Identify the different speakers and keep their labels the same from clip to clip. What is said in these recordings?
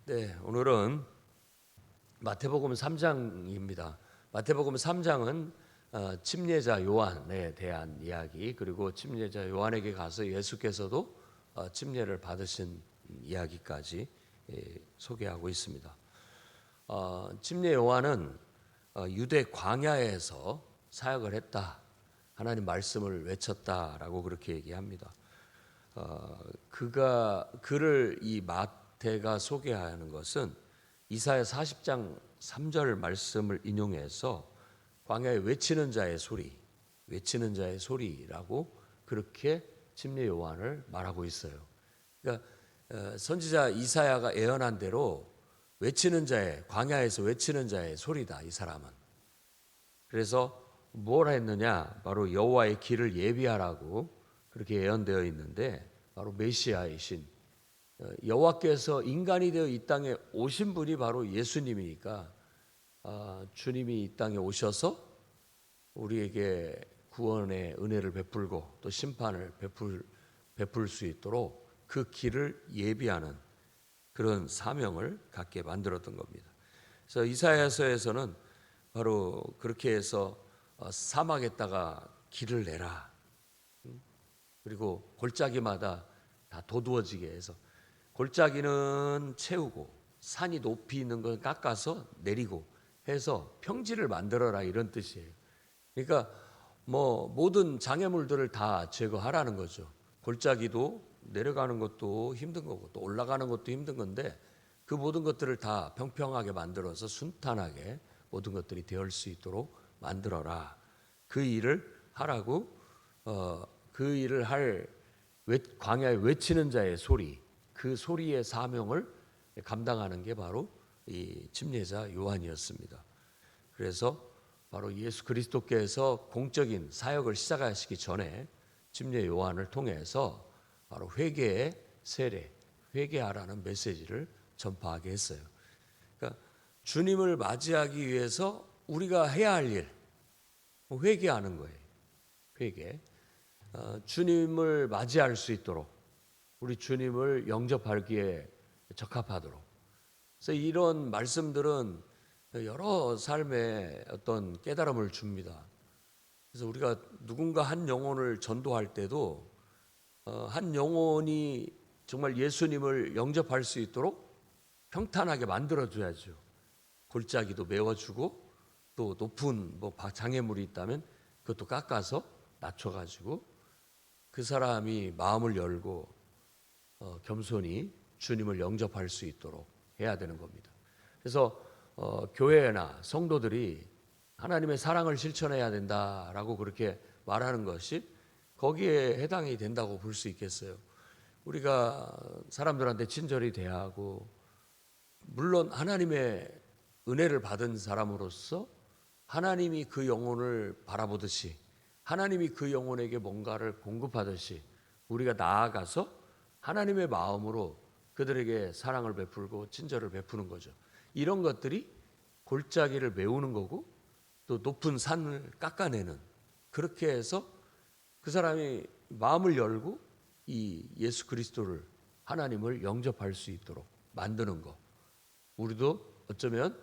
Speaker 1: 네, 오늘은 마태복음 3장입니다. 마태복음 3장은 침례자 요한에 대한 이야기, 그리고 침례자 요한에게 가서 예수께서도 침례를 받으신 이야기까지 소개하고 있습니다. 침례 요한은 유대 광야에서 사역을 했다, 하나님 말씀을 외쳤다라고 그렇게 얘기합니다. 그를 이 마태가 소개하는 것은 이사야 40장 3절 말씀을 인용해서 광야에 외치는 자의 소리라고 그렇게 침례 요한을 말하고 있어요. 그러니까 선지자 이사야가 예언한 대로 광야에서 외치는 자의 소리다, 이 사람은. 그래서 뭘 했느냐? 바로 여호와의 길을 예비하라고 그렇게 예언되어 있는데, 바로 메시아이신 여호와께서 인간이 되어 이 땅에 오신 분이 바로 예수님이니까, 주님이 이 땅에 오셔서 우리에게 구원의 은혜를 베풀고 또 심판을 베풀 수 있도록 그 길을 예비하는 그런 사명을 갖게 만들었던 겁니다. 그래서 이사야서에서는 바로 그렇게 해서 사막에다가 길을 내라, 그리고 골짜기마다 다 도두어지게 해서, 골짜기는 채우고 산이 높이 있는 건 깎아서 내리고 해서 평지를 만들어라, 이런 뜻이에요. 그러니까 모든 장애물들을 다 제거하라는 거죠. 골짜기도 내려가는 것도 힘든 거고 또 올라가는 것도 힘든 건데, 그 모든 것들을 다 평평하게 만들어서 순탄하게 모든 것들이 되을 수 있도록 만들어라. 그 일을 하라고, 그 일을 할 광야에 외치는 자의 소리, 그 소리의 사명을 감당하는 게 바로 이 침례자 요한이었습니다. 그래서 바로 예수 그리스도께서 공적인 사역을 시작하시기 전에 침례 요한을 통해서 바로 회개의 세례, 회개하라는 메시지를 전파하게 했어요. 그러니까 주님을 맞이하기 위해서 우리가 해야 할 일, 회개하는 거예요. 회개. 주님을 맞이할 수 있도록, 우리 주님을 영접하기에 적합하도록. 그래서 이런 말씀들은 여러 삶에 어떤 깨달음을 줍니다. 그래서 우리가 누군가 한 영혼을 전도할 때도 한 영혼이 정말 예수님을 영접할 수 있도록 평탄하게 만들어줘야죠. 골짜기도 메워주고, 또 높은 장애물이 있다면 그것도 깎아서 낮춰가지고 그 사람이 마음을 열고 겸손히 주님을 영접할 수 있도록 해야 되는 겁니다. 그래서 교회나 성도들이 하나님의 사랑을 실천해야 된다라고 그렇게 말하는 것이 거기에 해당이 된다고 볼 수 있겠어요. 우리가 사람들한테 친절히 대하고, 물론 하나님의 은혜를 받은 사람으로서 하나님이 그 영혼을 바라보듯이, 하나님이 그 영혼에게 뭔가를 공급하듯이 우리가 나아가서 하나님의 마음으로 그들에게 사랑을 베풀고 친절을 베푸는 거죠. 이런 것들이 골짜기를 메우는 거고, 또 높은 산을 깎아내는, 그렇게 해서 그 사람이 마음을 열고 이 예수 그리스도를, 하나님을 영접할 수 있도록 만드는 것. 우리도 어쩌면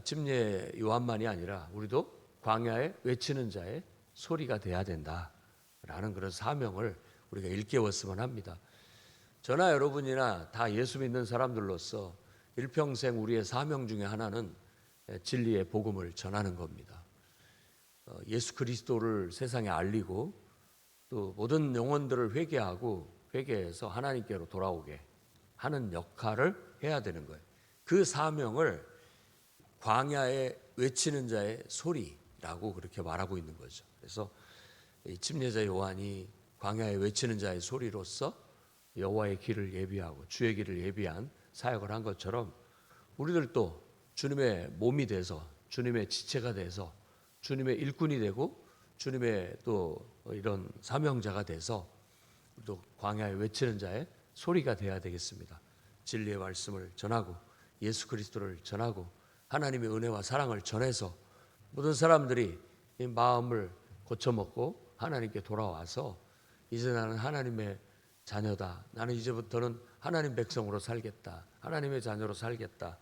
Speaker 1: 침례 요한만이 아니라 우리도 광야에 외치는 자의 소리가 돼야 된다라는 그런 사명을 우리가 일깨웠으면 합니다. 저나 여러분이나 다 예수 믿는 사람들로서 일평생 우리의 사명 중에 하나는 진리의 복음을 전하는 겁니다. 예수 그리스도를 세상에 알리고, 또 모든 영혼들을 회개해서 하나님께로 돌아오게 하는 역할을 해야 되는 거예요. 그 사명을 광야에 외치는 자의 소리라고 그렇게 말하고 있는 거죠. 그래서 이 침례자 요한이 광야에 외치는 자의 소리로서 여호와의 길을 예비하고 주의 길을 예비한 사역을 한 것처럼, 우리들도 주님의 몸이 돼서, 주님의 지체가 돼서, 주님의 일꾼이 되고, 주님의 또 이런 사명자가 돼서 또 광야에 외치는 자의 소리가 되어야 되겠습니다. 진리의 말씀을 전하고 예수 그리스도를 전하고 하나님의 은혜와 사랑을 전해서 모든 사람들이 이 마음을 고쳐먹고 하나님께 돌아와서, 이제 나는 하나님의 자녀다, 나는 이제부터는 하나님 백성으로 살겠다, 하나님의 자녀로 살겠다,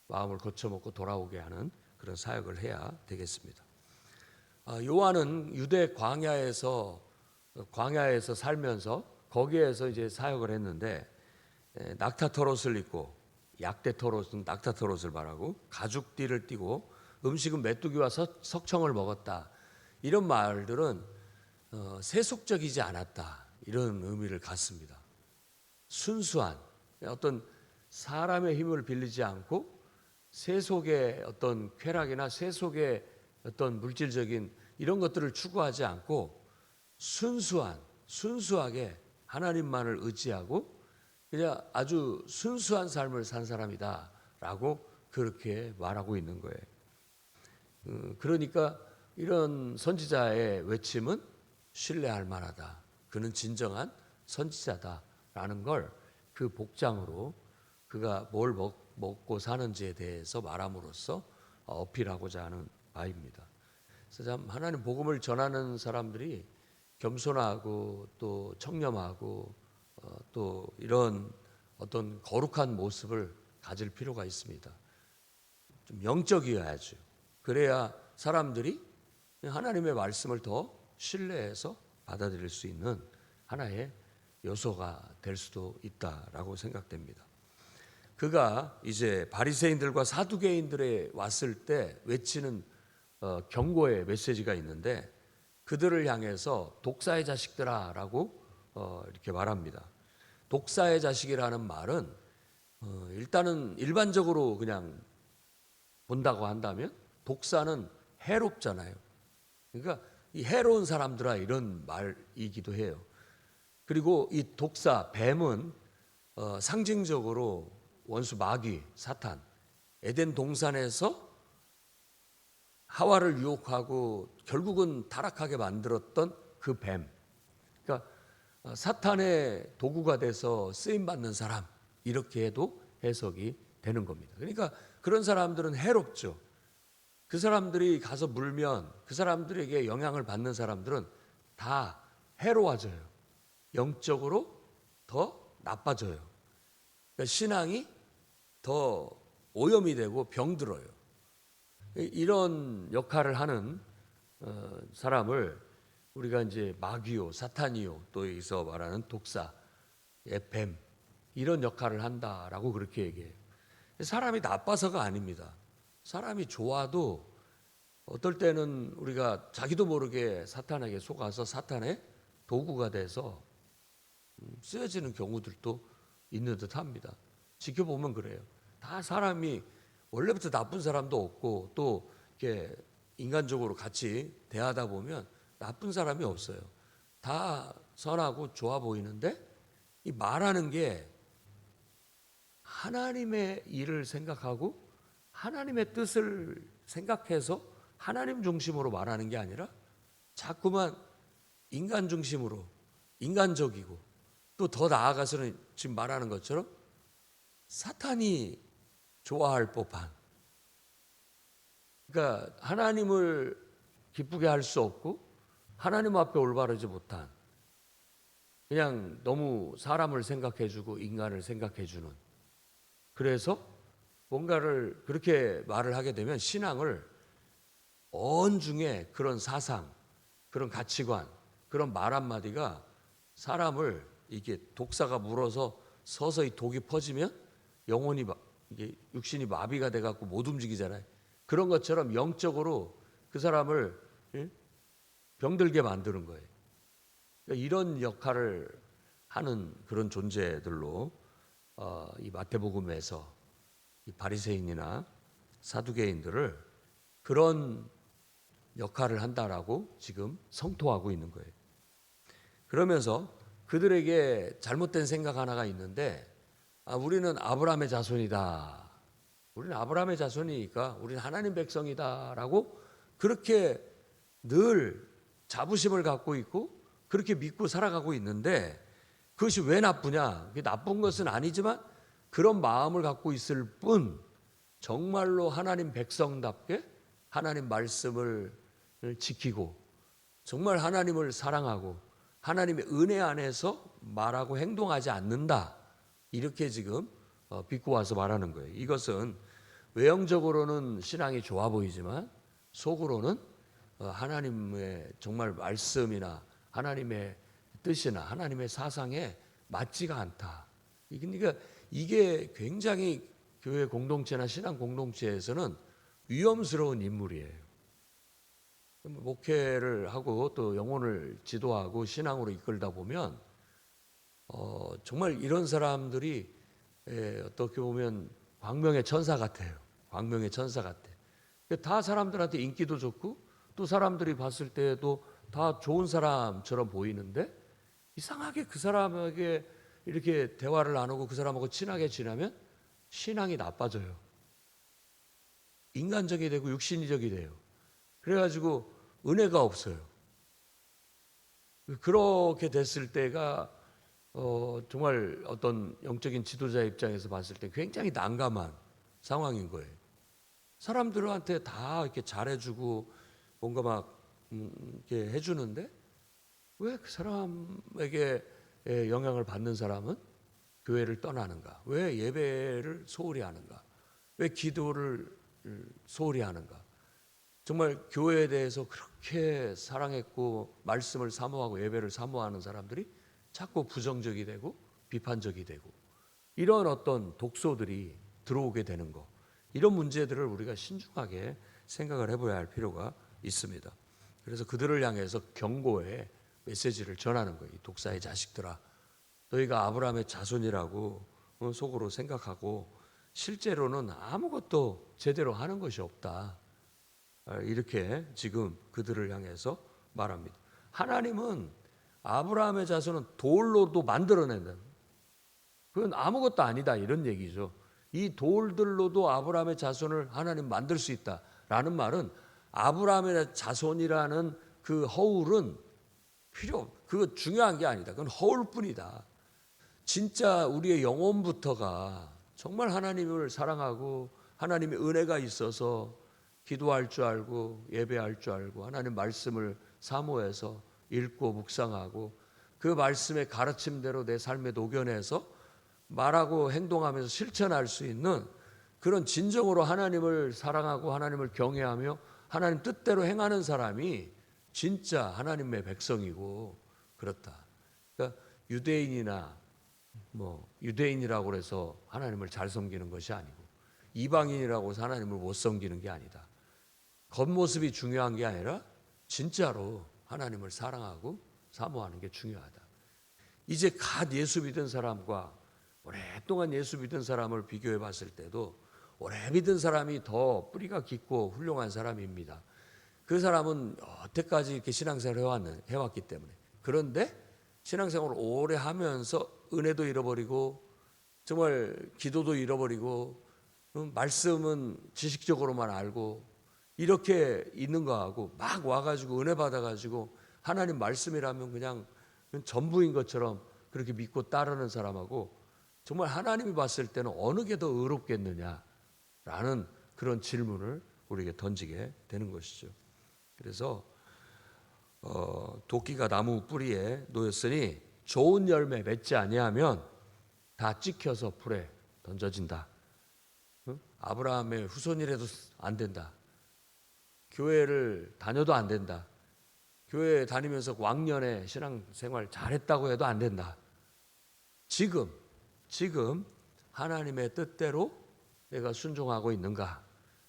Speaker 1: 마음을 고쳐먹고 돌아오게 하는 그런 사역을 해야 되겠습니다. 요한은 유대 광야에서 살면서 거기에서 이제 사역을 했는데, 낙타털옷을 입고, 약대털옷은 낙타털옷을 말하고, 가죽띠를 띠고, 음식은 메뚜기와 석청을 먹었다, 이런 말들은 세속적이지 않았다, 이런 의미를 갖습니다. 순수한 어떤 사람의 힘을 빌리지 않고 세속의 어떤 쾌락이나 세속의 어떤 물질적인 이런 것들을 추구하지 않고 순수하게 하나님만을 의지하고 그냥 아주 순수한 삶을 산 사람이다라고 그렇게 말하고 있는 거예요. 그러니까 이런 선지자의 외침은 신뢰할 만하다, 그는 진정한 선지자다라는 걸 그 복장으로 그가 뭘 먹고 사는지에 대해서 말함으로써 어필하고자 하는 바입니다. 그래서 참 하나님 복음을 전하는 사람들이 겸손하고 또 청렴하고 또 이런 어떤 거룩한 모습을 가질 필요가 있습니다. 좀 영적이어야죠. 그래야 사람들이 하나님의 말씀을 더 신뢰해서 받아들일 수 있는 하나의 요소가 될 수도 있다라고 생각됩니다. 그가 이제 바리새인들과 사두개인들에 왔을 때 외치는 경고의 메시지가 있는데, 그들을 향해서 독사의 자식들아라고 이렇게 말합니다. 독사의 자식이라는 말은 일단은 일반적으로 그냥 본다고 한다면 독사는 해롭잖아요. 그러니까 이 해로운 사람들아, 이런 말이기도 해요. 그리고 이 독사, 뱀은 상징적으로 원수 마귀, 사탄, 에덴 동산에서 하와를 유혹하고 결국은 타락하게 만들었던 그 뱀. 그러니까 사탄의 도구가 돼서 쓰임받는 사람, 이렇게 해도 해석이 되는 겁니다. 그러니까 그런 사람들은 해롭죠. 그 사람들이 가서 물면 그 사람들에게 영향을 받는 사람들은 다 해로워져요. 영적으로 더 나빠져요. 그러니까 신앙이 더 오염이 되고 병들어요. 이런 역할을 하는 사람을 우리가 이제 마귀요, 사탄이요, 또 여기서 말하는 독사의 뱀, 이런 역할을 한다라고 그렇게 얘기해요. 사람이 나빠서가 아닙니다. 사람이 좋아도 어떨 때는 우리가 자기도 모르게 사탄에게 속아서 사탄의 도구가 돼서 쓰여지는 경우들도 있는 듯 합니다. 지켜보면 그래요. 다 사람이 원래부터 나쁜 사람도 없고 또 이렇게 인간적으로 같이 대하다 보면 나쁜 사람이 없어요. 다 선하고 좋아 보이는데 이 말하는 게 하나님의 일을 생각하고 하나님의 뜻을 생각해서 하나님 중심으로 말하는 게 아니라 자꾸만 인간 중심으로, 인간적이고 또 더 나아가서는 지금 말하는 것처럼 사탄이 좋아할 법한, 그러니까 하나님을 기쁘게 할 수 없고 하나님 앞에 올바르지 못한, 그냥 너무 사람을 생각해주고 인간을 생각해주는, 그래서 뭔가를 그렇게 말을 하게 되면 신앙을 언중에 그런 사상, 그런 가치관, 그런 말 한마디가 사람을 이게 독사가 물어서 서서히 독이 퍼지면 영혼이 이게 육신이 마비가 돼 갖고 못 움직이잖아요. 그런 것처럼 영적으로 그 사람을 병들게 만드는 거예요. 그러니까 이런 역할을 하는 그런 존재들로 이 마태복음에서 이 바리새인이나 사두개인들을 그런 역할을 한다라고 지금 성토하고 있는 거예요. 그러면서 그들에게 잘못된 생각 하나가 있는데, 우리는 아브라함의 자손이다, 우리는 아브라함의 자손이니까 우리는 하나님 백성이다라고 그렇게 늘 자부심을 갖고 있고 그렇게 믿고 살아가고 있는데, 그것이 왜 나쁘냐? 그게 나쁜 것은 아니지만 그런 마음을 갖고 있을 뿐 정말로 하나님 백성답게 하나님 말씀을 지키고 정말 하나님을 사랑하고 하나님의 은혜 안에서 말하고 행동하지 않는다, 이렇게 지금 비꼬아서 말하는 거예요. 이것은 외형적으로는 신앙이 좋아 보이지만 속으로는 하나님의 정말 말씀이나 하나님의 뜻이나 하나님의 사상에 맞지가 않다. 그러니까 이게 굉장히 교회 공동체나 신앙 공동체에서는 위험스러운 인물이에요. 목회를 하고 또 영혼을 지도하고 신앙으로 이끌다 보면 정말 이런 사람들이 어떻게 보면 광명의 천사 같아요. 광명의 천사 같아. 다 사람들한테 인기도 좋고 또 사람들이 봤을 때도 다 좋은 사람처럼 보이는데 이상하게 그 사람에게 이렇게 대화를 나누고 그 사람하고 친하게 지나면 신앙이 나빠져요. 인간적이 되고 육신적이 돼요. 그래가지고 은혜가 없어요. 그렇게 됐을 때가 정말 어떤 영적인 지도자 입장에서 봤을 때 굉장히 난감한 상황인 거예요. 사람들한테 다 이렇게 잘해주고 뭔가 막 이렇게 해주는데 왜 그 사람에게 영향을 받는 사람은 교회를 떠나는가? 왜 예배를 소홀히 하는가? 왜 기도를 소홀히 하는가? 정말 교회에 대해서 그렇게 사랑했고 말씀을 사모하고 예배를 사모하는 사람들이 자꾸 부정적이 되고 비판적이 되고 이런 어떤 독소들이 들어오게 되는 거, 이런 문제들을 우리가 신중하게 생각을 해봐야 할 필요가 있습니다. 그래서 그들을 향해서 경고의 메시지를 전하는 거예요. 독사의 자식들아, 너희가 아브라함의 자손이라고 속으로 생각하고 실제로는 아무것도 제대로 하는 것이 없다. 이렇게 지금 그들을 향해서 말합니다. 하나님은 아브라함의 자손은 돌로도 만들어낸다. 그건 아무것도 아니다 이런 얘기죠. 이 돌들로도 아브라함의 자손을 하나님 만들 수 있다라는 말은 아브라함의 자손이라는 그 허울은 그거 중요한 게 아니다. 그건 허울뿐이다. 진짜 우리의 영혼부터가 정말 하나님을 사랑하고 하나님의 은혜가 있어서 기도할 줄 알고 예배할 줄 알고 하나님 말씀을 사모해서 읽고 묵상하고 그 말씀의 가르침대로 내 삶에 녹여내서 말하고 행동하면서 실천할 수 있는 그런 진정으로 하나님을 사랑하고 하나님을 경외하며 하나님 뜻대로 행하는 사람이 진짜 하나님의 백성이고 그렇다. 그러니까 유대인이나 유대인이라고 해서 하나님을 잘 섬기는 것이 아니고 이방인이라고 해서 하나님을 못 섬기는 게 아니다. 겉모습이 중요한 게 아니라 진짜로 하나님을 사랑하고 사모하는 게 중요하다. 이제 갓 예수 믿은 사람과 오랫동안 예수 믿은 사람을 비교해 봤을 때도 오래 믿은 사람이 더 뿌리가 깊고 훌륭한 사람입니다. 그 사람은 여태까지 이렇게 신앙생활을 해왔기 때문에. 그런데 신앙생활을 오래 하면서 은혜도 잃어버리고 정말 기도도 잃어버리고 말씀은 지식적으로만 알고 이렇게 있는 거하고 막 와가지고 은혜 받아가지고 하나님 말씀이라면 그냥 전부인 것처럼 그렇게 믿고 따르는 사람하고 정말 하나님이 봤을 때는 어느 게 더 의롭겠느냐라는 그런 질문을 우리에게 던지게 되는 것이죠. 그래서 도끼가 나무 뿌리에 놓였으니 좋은 열매 맺지 아니하면 다 찍혀서 불에 던져진다. 아브라함의 후손이라도 안 된다. 교회를 다녀도 안 된다. 교회 다니면서 왕년에 신앙생활 잘했다고 해도 안 된다. 지금 하나님의 뜻대로 내가 순종하고 있는가?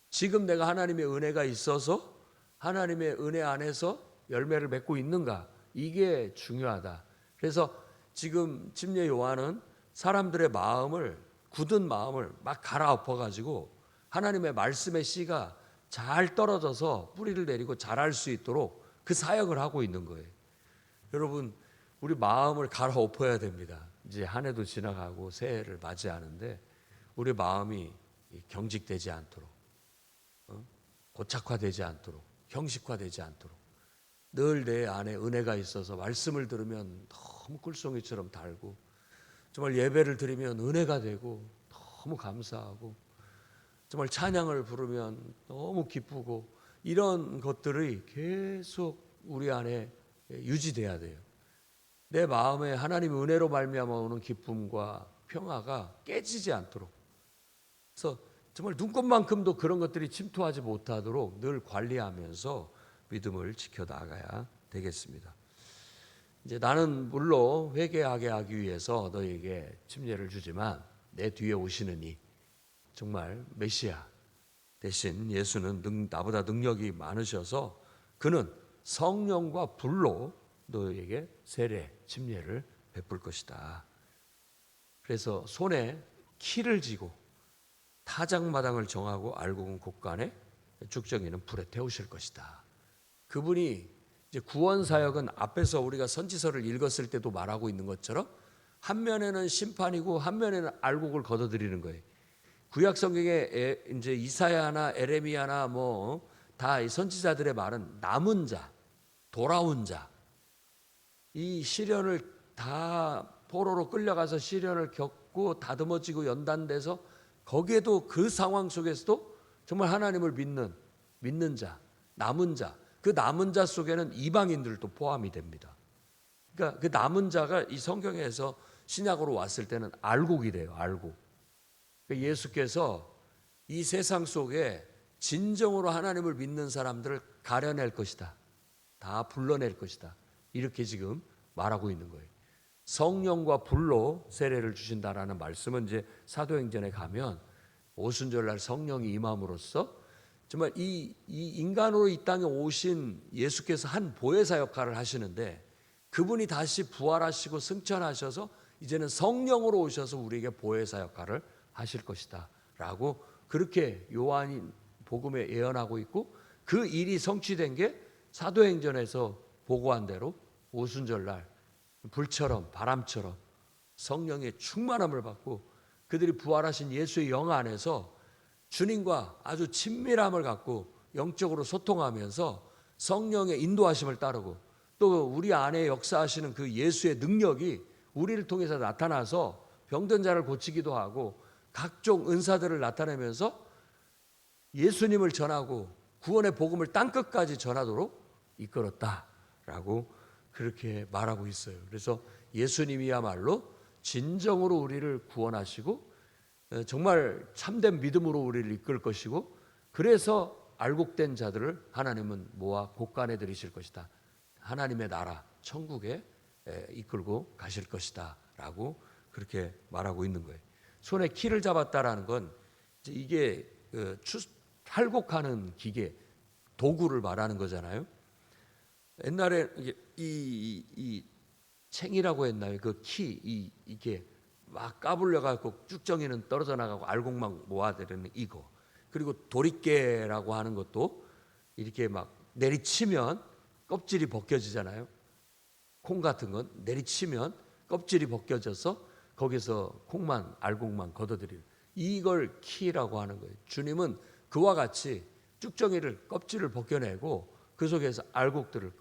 Speaker 1: 지금 내가 하나님의 은혜가 있어서 하나님의 은혜 안에서 열매를 맺고 있는가? 이게 중요하다. 그래서 지금 침례 요한은 사람들의 마음을 굳은 마음을 막 갈아엎어 가지고 하나님의 말씀의 씨가 잘 떨어져서 뿌리를 내리고 자랄 수 있도록 그 사역을 하고 있는 거예요. 여러분, 우리 마음을 갈아엎어야 됩니다. 이제 한 해도 지나가고 새해를 맞이하는데 우리 마음이 경직되지 않도록, 고착화되지 않도록, 형식화되지 않도록 늘 내 안에 은혜가 있어서 말씀을 들으면 너무 꿀송이처럼 달고 정말 예배를 드리면 은혜가 되고 너무 감사하고 정말 찬양을 부르면 너무 기쁘고 이런 것들이 계속 우리 안에 유지돼야 돼요. 내 마음에 하나님의 은혜로 말미암아 오는 기쁨과 평화가 깨지지 않도록, 그래서 정말 눈꽃만큼도 그런 것들이 침투하지 못하도록 늘 관리하면서 믿음을 지켜나가야 되겠습니다. 이제 나는 물론 회개하게 하기 위해서 너에게 침례를 주지만 내 뒤에 오시는 이 정말 메시아 대신 예수는 나보다 능력이 많으셔서 그는 성령과 불로 너에게 세례, 침례를 베풀 것이다. 그래서 손에 키를 쥐고 타작마당을 정하고 알곡은 곳간에 죽정이는 불에 태우실 것이다. 그분이 이제 구원 사역은 앞에서 우리가 선지서를 읽었을 때도 말하고 있는 것처럼 한 면에는 심판이고 한 면에는 알곡을 걷어들이는 거예요. 구약 성경에 이제 이사야나 에레미야나 뭐 다 선지자들의 말은 남은 자, 돌아온 자, 이 시련을 다 포로로 끌려가서 시련을 겪고 다듬어지고 연단돼서 거기에도 그 상황 속에서도 정말 하나님을 믿는 자, 남은 자, 그 남은 자 속에는 이방인들도 포함이 됩니다. 그러니까 그 남은 자가 이 성경에서 신약으로 왔을 때는 알곡이래요. 알곡. 그러니까 예수께서 이 세상 속에 진정으로 하나님을 믿는 사람들을 가려낼 것이다. 다 불러낼 것이다. 이렇게 지금 말하고 있는 거예요. 성령과 불로 세례를 주신다라는 말씀은 이제 사도행전에 가면 오순절날 성령이 임함으로써 정말 이 인간으로 이 땅에 오신 예수께서 한 보혜사 역할을 하시는데 그분이 다시 부활하시고 승천하셔서 이제는 성령으로 오셔서 우리에게 보혜사 역할을 하실 것이다 라고 그렇게 요한이 복음에 예언하고 있고 그 일이 성취된 게 사도행전에서 보고한 대로 오순절날 불처럼 바람처럼 성령의 충만함을 받고 그들이 부활하신 예수의 영 안에서 주님과 아주 친밀함을 갖고 영적으로 소통하면서 성령의 인도하심을 따르고 또 우리 안에 역사하시는 그 예수의 능력이 우리를 통해서 나타나서 병든 자를 고치기도 하고 각종 은사들을 나타내면서 예수님을 전하고 구원의 복음을 땅끝까지 전하도록 이끌었다라고 그렇게 말하고 있어요. 그래서 예수님이야말로 진정으로 우리를 구원하시고 정말 참된 믿음으로 우리를 이끌 것이고 그래서 알곡된 자들을 하나님은 모아 곳간에 들이실 것이다. 하나님의 나라 천국에 이끌고 가실 것이다 라고 그렇게 말하고 있는 거예요. 손에 키를 잡았다라는 건 이게 탈곡하는 기계 도구를 말하는 거잖아요. 옛날에 이 챙이라고 했나요? 그 키 이게 막 까불려 갖고 쭉정이는 떨어져 나가고 알곡만 모아들이는 이거. 그리고 도리깨라고 하는 것도 이렇게 막 내리치면 껍질이 벗겨지잖아요. 콩 같은 건 내리치면 껍질이 벗겨져서 거기서 콩만 알곡만 걷어들이는 이걸 키라고 하는 거예요. 주님은 그와 같이 쭉정이를 껍질을 벗겨내고 그 속에서 알곡들을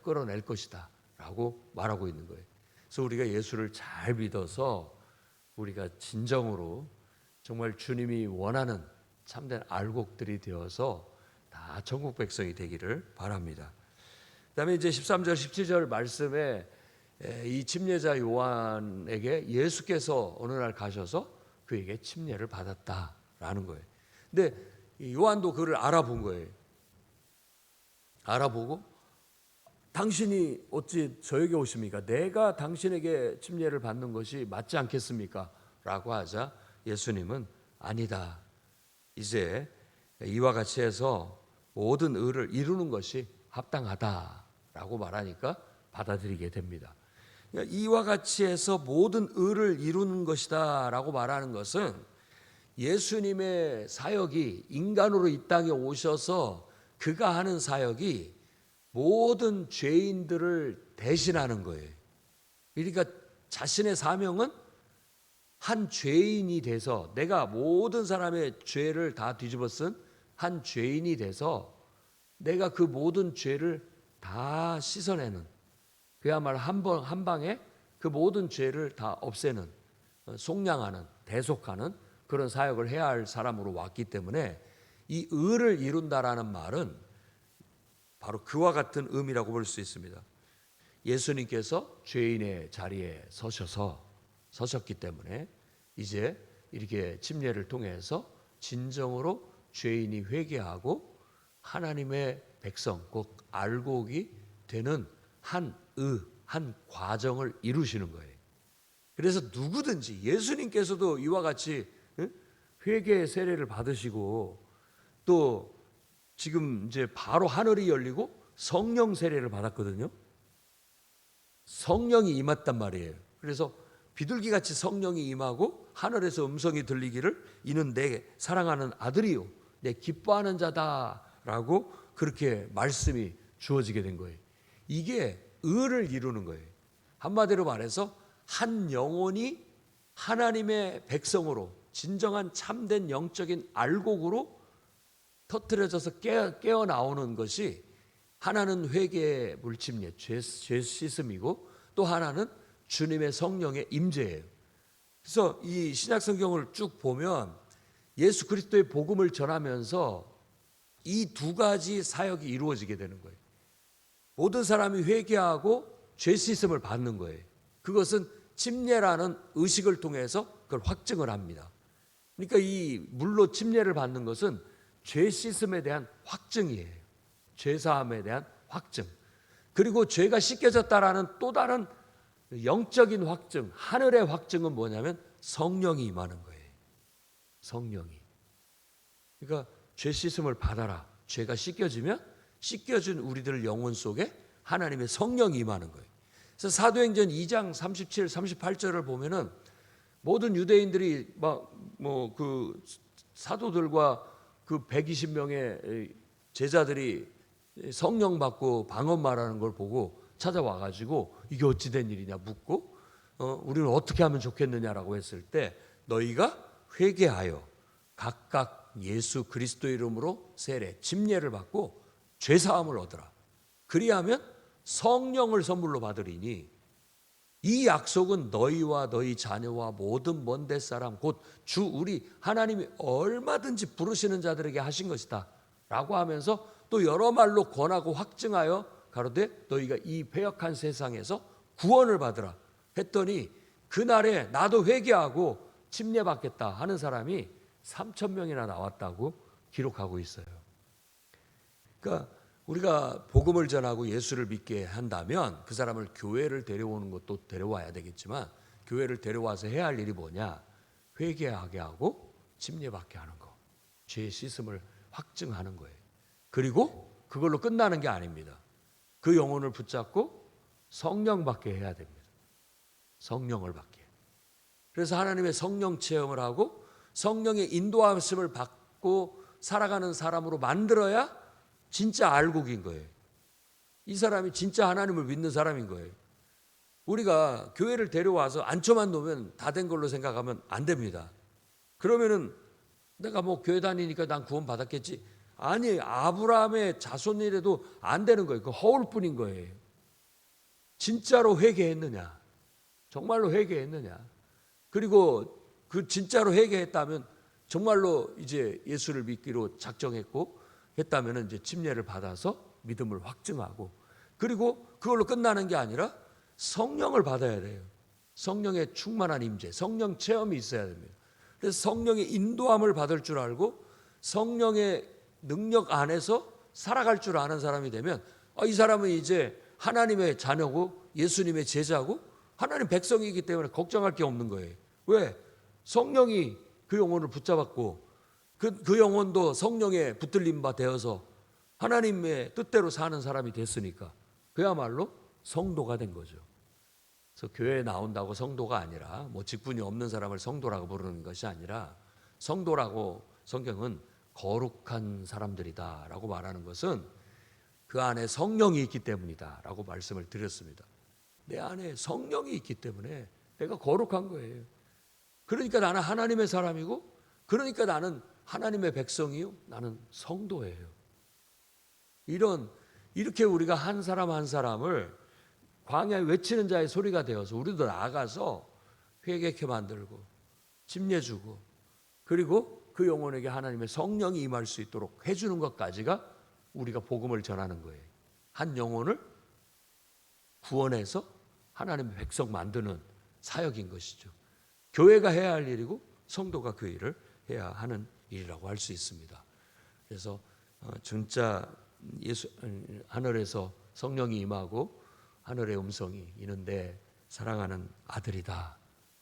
Speaker 1: 끌어낼 것이다 라고 말하고 있는 거예요. 그래서 우리가 예수를 잘 믿어서 우리가 진정으로 정말 주님이 원하는 참된 알곡들이 되어서 다 천국 백성이 되기를 바랍니다. 그다음에 이제 13절 17절 말씀에 이 침례자 요한에게 예수께서 어느 날 가셔서 그에게 침례를 받았다라는 거예요. 근데 요한도 그를 알아본 거예요. 알아보고 당신이 어찌 저에게 오십니까? 내가 당신에게 침례를 받는 것이 맞지 않겠습니까? 라고 하자 예수님은 아니다. 이제 이와 같이 해서 모든 의를 이루는 것이 합당하다라고 말하니까 받아들이게 됩니다. 그러니까 이와 같이 해서 모든 의를 이루는 것이다 라고 말하는 것은 예수님의 사역이 인간으로 이 땅에 오셔서 그가 하는 사역이 모든 죄인들을 대신하는 거예요. 그러니까 자신의 사명은 한 죄인이 돼서 내가 모든 사람의 죄를 다 뒤집어 쓴 한 죄인이 돼서 내가 그 모든 죄를 다 씻어내는 그야말로 한 방에 그 모든 죄를 다 없애는 속량하는 대속하는 그런 사역을 해야 할 사람으로 왔기 때문에 이 의를 이룬다라는 말은 바로 그와 같은 의미라고 볼 수 있습니다. 예수님께서 죄인의 자리에 서셨기 때문에 이제 이렇게 침례를 통해서 진정으로 죄인이 회개하고 하나님의 백성, 곧 알곡이 되는 한 과정을 이루시는 거예요. 그래서 누구든지 예수님께서도 이와 같이 회개의 세례를 받으시고 또 지금 이제 바로 하늘이 열리고 성령 세례를 받았거든요. 성령이 임했단 말이에요. 그래서 비둘기같이 성령이 임하고 하늘에서 음성이 들리기를 이는 내 사랑하는 아들이요 내 기뻐하는 자다라고 그렇게 말씀이 주어지게 된 거예요. 이게 의를 이루는 거예요. 한마디로 말해서 한 영혼이 하나님의 백성으로 진정한 참된 영적인 알곡으로 터뜨려져서 깨어나오는 것이 하나는 회개의 물침례, 죄 씻음이고 또 하나는 주님의 성령의 임재예요. 그래서 이 신약 성경을 쭉 보면 예수 그리스도의 복음을 전하면서 이 두 가지 사역이 이루어지게 되는 거예요. 모든 사람이 회개하고 죄 씻음을 받는 거예요. 그것은 침례라는 의식을 통해서 그걸 확증을 합니다. 그러니까 이 물로 침례를 받는 것은 죄 씻음에 대한 확증이에요. 죄 사함에 대한 확증. 그리고 죄가 씻겨졌다라는 또 다른 영적인 확증, 하늘의 확증은 뭐냐면 성령이 임하는 거예요. 성령이. 그러니까 죄 씻음을 받아라. 죄가 씻겨지면 씻겨진 우리들 영혼 속에 하나님의 성령이 임하는 거예요. 그래서 사도행전 2장 37, 38절을 보면은 모든 유대인들이 그 사도들과 그 120명의 제자들이 성령 받고 방언 말하는 걸 보고 찾아와 가지고 이게 어찌 된 일이냐 묻고 우리는 어떻게 하면 좋겠느냐라고 했을 때 너희가 회개하여 각각 예수 그리스도 이름으로 세례 침례를 받고 죄 사함을 얻으라. 그리하면 성령을 선물로 받으리니 이 약속은 너희와 너희 자녀와 모든 먼데 사람 곧 주 우리 하나님이 얼마든지 부르시는 자들에게 하신 것이다 라고 하면서 또 여러 말로 권하고 확증하여 가로되 너희가 이 패역한 세상에서 구원을 받으라 했더니 그날에 나도 회개하고 침례 받겠다 하는 사람이 3,000명이나 나왔다고 기록하고 있어요. 그러니까 우리가 복음을 전하고 예수를 믿게 한다면 그 사람을 교회를 데려오는 것도 데려와야 되겠지만 교회를 데려와서 해야 할 일이 뭐냐? 회개하게 하고 침례 받게 하는 거. 죄의 씻음을 확증하는 거예요. 그리고 그걸로 끝나는 게 아닙니다. 그 영혼을 붙잡고 성령 받게 해야 됩니다. 성령을 받게. 그래서 하나님의 성령 체험을 하고 성령의 인도하심을 받고 살아가는 사람으로 만들어야 진짜 알곡인 거예요. 이 사람이 진짜 하나님을 믿는 사람인 거예요. 우리가 교회를 데려와서 앉혀만 놓으면 다 된 걸로 생각하면 안 됩니다. 그러면은 내가 뭐 교회 다니니까 난 구원 받았겠지. 아니, 아브라함의 자손이라도 안 되는 거예요. 그 허울뿐인 거예요. 진짜로 회개했느냐? 정말로 회개했느냐? 그리고 그 진짜로 회개했다면 정말로 이제 예수를 믿기로 작정했고 했다면 이제 침례를 받아서 믿음을 확증하고 그리고 그걸로 끝나는 게 아니라 성령을 받아야 돼요. 성령의 충만한 임재, 성령 체험이 있어야 됩니다. 그래서 성령의 인도함을 받을 줄 알고 성령의 능력 안에서 살아갈 줄 아는 사람이 되면 이 사람은 이제 하나님의 자녀고 예수님의 제자고 하나님 백성이기 때문에 걱정할 게 없는 거예요. 왜? 성령이 그 영혼을 붙잡았고 그 영혼도 성령에 붙들림 바 되어서 하나님의 뜻대로 사는 사람이 됐으니까 그야말로 성도가 된 거죠. 그래서 교회에 나온다고 성도가 아니라 뭐 직분이 없는 사람을 성도라고 부르는 것이 아니라 성도라고 성경은 거룩한 사람들이다라고 말하는 것은 그 안에 성령이 있기 때문이다라고 말씀을 드렸습니다. 내 안에 성령이 있기 때문에 내가 거룩한 거예요. 그러니까 나는 하나님의 사람이고 그러니까 나는 하나님의 백성이요. 나는 성도예요. 이렇게 우리가 한 사람 한 사람을 광야에 외치는 자의 소리가 되어서 우리도 나아가서 회개케 만들고 침례 주고 그리고 그 영혼에게 하나님의 성령이 임할 수 있도록 해주는 것까지가 우리가 복음을 전하는 거예요. 한 영혼을 구원해서 하나님의 백성 만드는 사역인 것이죠. 교회가 해야 할 일이고 성도가 그 일을 해야 하는 일이라고 할 수 있습니다. 그래서 진짜 하늘에서 성령이 임하고 하늘의 음성이 이는데 사랑하는 아들이다,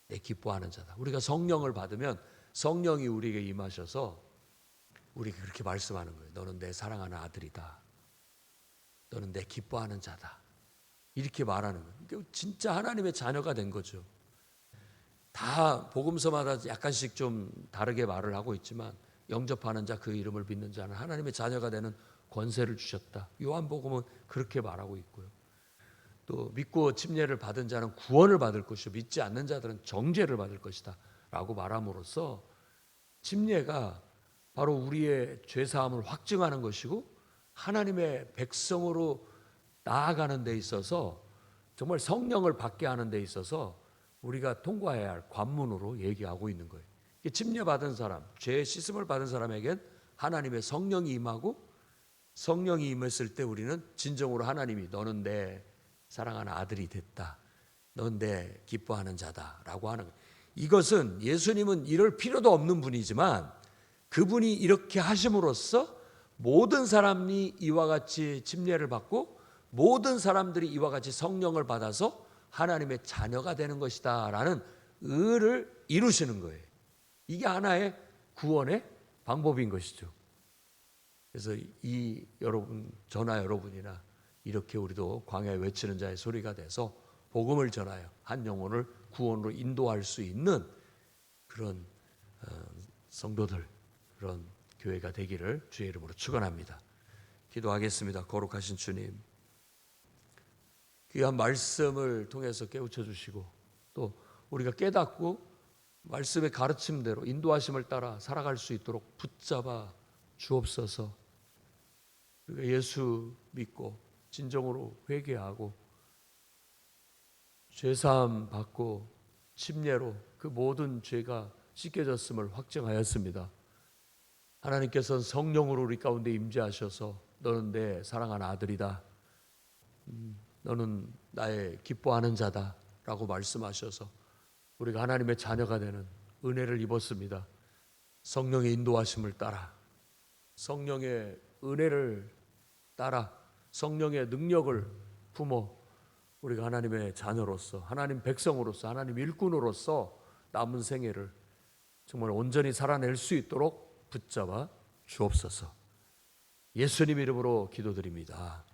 Speaker 1: 내 기뻐하는 자다. 우리가 성령을 받으면 성령이 우리에게 임하셔서 우리에게 그렇게 말씀하는 거예요. 너는 내 사랑하는 아들이다, 너는 내 기뻐하는 자다, 이렇게 말하는 거예요. 진짜 하나님의 자녀가 된 거죠. 다 복음서마다 약간씩 좀 다르게 말을 하고 있지만 영접하는 자, 그 이름을 믿는 자는 하나님의 자녀가 되는 권세를 주셨다. 요한복음은 그렇게 말하고 있고요. 또 믿고 침례를 받은 자는 구원을 받을 것이고 믿지 않는 자들은 정죄를 받을 것이다 라고 말함으로써 침례가 바로 우리의 죄사함을 확증하는 것이고 하나님의 백성으로 나아가는 데 있어서 정말 성령을 받게 하는 데 있어서 우리가 통과해야 할 관문으로 얘기하고 있는 거예요. 침례 받은 사람, 죄의 씻음을 받은 사람에겐 하나님의 성령이 임하고 성령이 임했을 때 우리는 진정으로 하나님이 너는 내 사랑하는 아들이 됐다, 넌 내 기뻐하는 자다라고 하는 거예요. 이것은 예수님은 이럴 필요도 없는 분이지만 그분이 이렇게 하심으로써 모든 사람이 이와 같이 침례를 받고 모든 사람들이 이와 같이 성령을 받아서 하나님의 자녀가 되는 것이다 라는 의를 이루시는 거예요. 이게 하나의 구원의 방법인 것이죠. 그래서 이 여러분, 저나 여러분이나 이렇게 우리도 광야에 외치는 자의 소리가 돼서 복음을 전하여 한 영혼을 구원으로 인도할 수 있는 그런 성도들, 그런 교회가 되기를 주의 이름으로 축원합니다. 기도하겠습니다. 거룩하신 주님, 귀한 말씀을 통해서 깨우쳐 주시고 또 우리가 깨닫고 말씀의 가르침대로 인도하심을 따라 살아갈 수 있도록 붙잡아 주옵소서. 우리가 예수 믿고 진정으로 회개하고 죄사함 받고 침례로 그 모든 죄가 씻겨졌음을 확증하였습니다. 하나님께서는 성령으로 우리 가운데 임재하셔서 너는 내 사랑하는 아들이다, 너는 나의 기뻐하는 자다 라고 말씀하셔서 우리가 하나님의 자녀가 되는 은혜를 입었습니다. 성령의 인도하심을 따라, 성령의 은혜를 따라, 성령의 능력을 품어 우리가 하나님의 자녀로서, 하나님 백성으로서, 하나님 일꾼으로서 남은 생애를 정말 온전히 살아낼 수 있도록 붙잡아 주옵소서. 예수님 이름으로 기도드립니다.